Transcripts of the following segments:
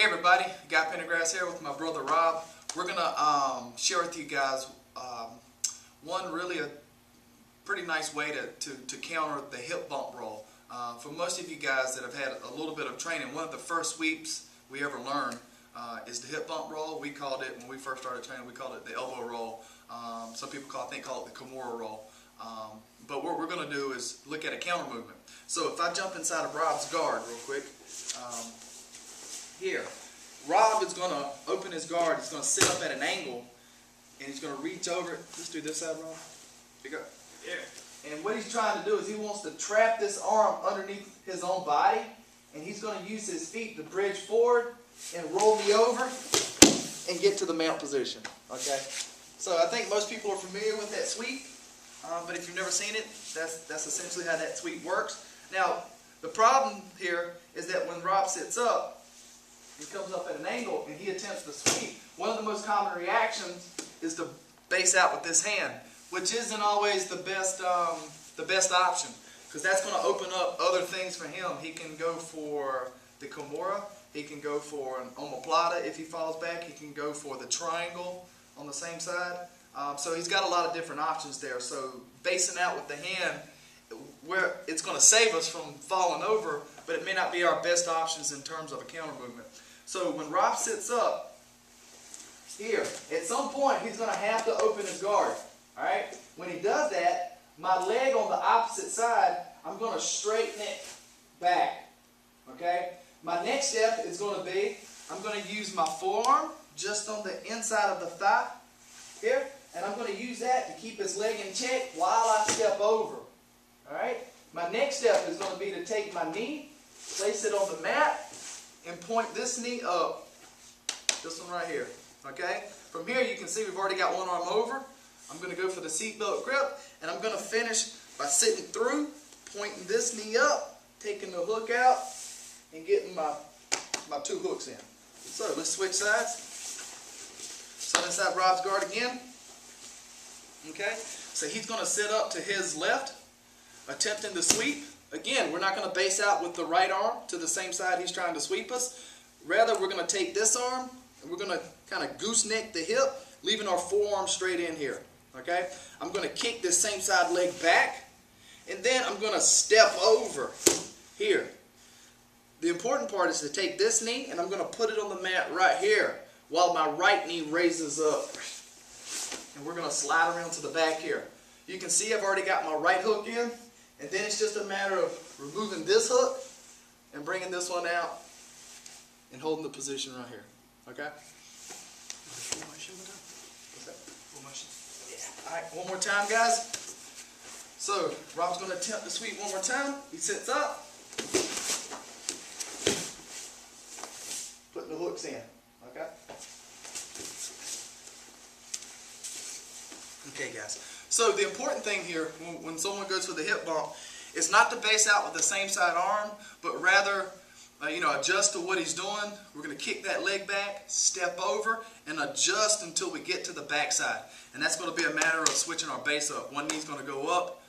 Hey everybody, got Pendergrass here with my brother Rob. We're going to share with you guys one really a pretty nice way to counter the hip bump roll. For most of you guys that have had a little bit of training, one of the first sweeps we ever learned is the hip bump roll. We called it, when we first started training, we called it the elbow roll. Some people call it the Kimura roll. But what we're going to do is look at a counter movement. So if I jump inside of Rob's guard real quick, here, Rob is going to open his guard. He's going to sit up at an angle, and he's going to reach over. Let's do this side, Rob. Here you go. Yeah. And what he's trying to do is he wants to trap this arm underneath his own body, and he's going to use his feet to bridge forward and roll me over and get to the mount position. Okay. So I think most people are familiar with that sweep, but if you've never seen it, that's essentially how that sweep works. Now, the problem here is that when Rob sits up, he comes up at an angle and he attempts to sweep. One of the most common reactions is to base out with this hand, which isn't always the best option, because that's going to open up other things for him. He can go for the Kimura, he can go for an omoplata if he falls back, he can go for the triangle on the same side. So he's got a lot of different options there. So basing out with the hand, where it's going to save us from falling over, but it may not be our best options in terms of a counter movement. So when Rob sits up here, at some point he's going to have to open his guard. Alright? When he does that, my leg on the opposite side, I'm going to straighten it back. Okay? My next step is going to be, I'm going to use my forearm just on the inside of the thigh here, and I'm going to use that to keep his leg in check while I step over. Alright? My next step is going to be to take my knee, place it on the mat, and point this knee up. This one right here. Okay? From here you can see we've already got one arm over. I'm going to go for the seatbelt grip, and I'm going to finish by sitting through, pointing this knee up, taking the hook out, and getting my two hooks in. So let's switch sides. So inside Rob's guard again. Okay? So he's going to sit up to his left, attempting to sweep. Again, we're not going to base out with the right arm to the same side he's trying to sweep us. Rather, we're going to take this arm and we're going to kind of gooseneck the hip, leaving our forearm straight in here. Okay? I'm going to kick this same side leg back, and then I'm going to step over here. The important part is to take this knee and I'm going to put it on the mat right here while my right knee raises up. And we're going to slide around to the back here. You can see I've already got my right hook in. And then it's just a matter of removing this hook and bringing this one out and holding the position right here. Okay? Yeah. Alright, one more time, guys. So, Rob's going to attempt to sweep one more time. He sits up. Putting the hooks in. Okay? Okay, guys. So the important thing here, when someone goes for the hip bump, is not to base out with the same side arm, but rather, adjust to what he's doing. We're going to kick that leg back, step over, and adjust until we get to the back side. And that's going to be a matter of switching our base up. One knee's going to go up,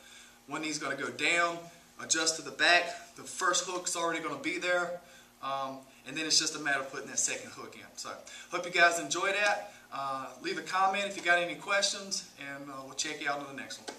one knee's going to go down, adjust to the back. The first hook's already going to be there, and then it's just a matter of putting that second hook in. So, hope you guys enjoyed that. Leave a comment if you got any questions, and we'll check you out on the next one.